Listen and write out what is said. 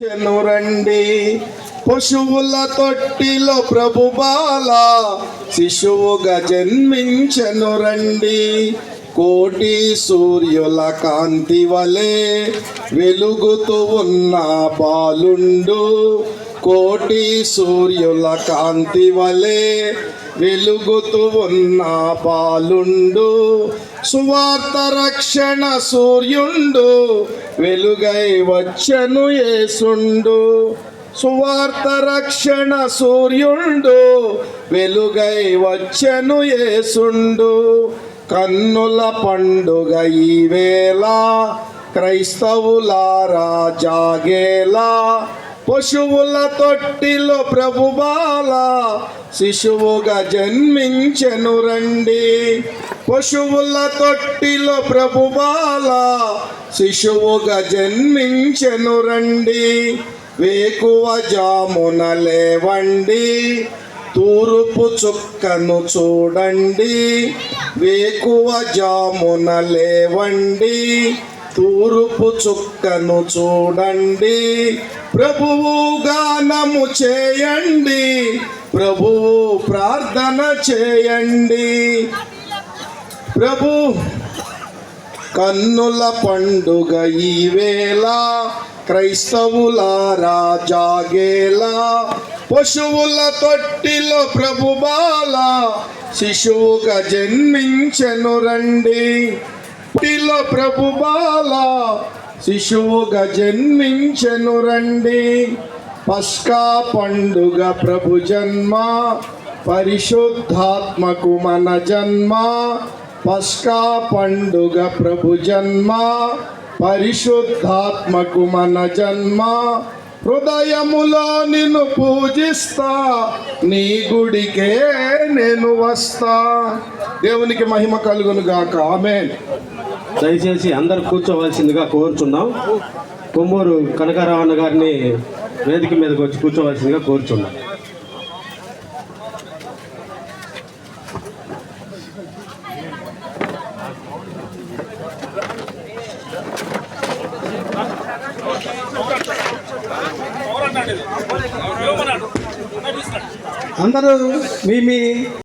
రండి పశువుల తొట్టిలో ప్రభు బాల శిశువుగా జన్మించెను రండి. కోటి సూర్యుల కాంతి వలె వెలుగుతూ ఉన్న బాలుండు. కోటి సూర్యుల కాంతి వలె వెలుగుతూ ఉన్న బాలుండు. సువార్త రక్షణ సూర్యుండు వెలుగై వచ్చెను యేసుండు. సువార్త రక్షణ సూర్యుండు వెలుగై వచ్చెను యేసుండు. కన్నుల పండుగ ఈవేళ క్రైస్తవులారా జాగేలా. పశువుల తొట్టిలో ప్రభు బాల శిశువుగా జన్మించెను రండి. పశువుల తొట్టిలో ప్రభు బాల శిశువుగా జన్మించెను రండి. వేకువ జామున లేవండి తూర్పు చుక్కను చూడండి. వేకువ జామున లేవండి తూర్పు చుక్కను చూడండి. ప్రభువు గానము చేయండి, ప్రభువు ప్రార్థన చేయండి. ప్రభు కన్నుల పండుగ ఈవేళ క్రైస్తవులారా జాగేలా. పశువుల తొట్టిలో ప్రభు బాల శిశువుగా జన్మించెను రండి. తొట్టిలో ప్రభు బాల శిశువుగా జన్మించెను రండి. పస్కా పండుగ ప్రభు జన్మ పరిశుద్ధాత్మకు మన జన్మ. పస్కా పండుగ ప్రభు జన్మ పరిశుద్ధాత్మకు మన జన్మ. హృదయములో నిన్ను పూజిస్తా నీ గుడికే నేను వస్తా. దేవునికి మహిమ కలుగును గాక. ఆమేన్. దయచేసి అందరు కూర్చోవలసిందిగా కోరుచున్నాం. కొమ్మూరు కనకారావణ గారిని వేదిక మీదకి వచ్చి కూర్చోవలసిందిగా కోరుచున్నాం. అందరూ మీ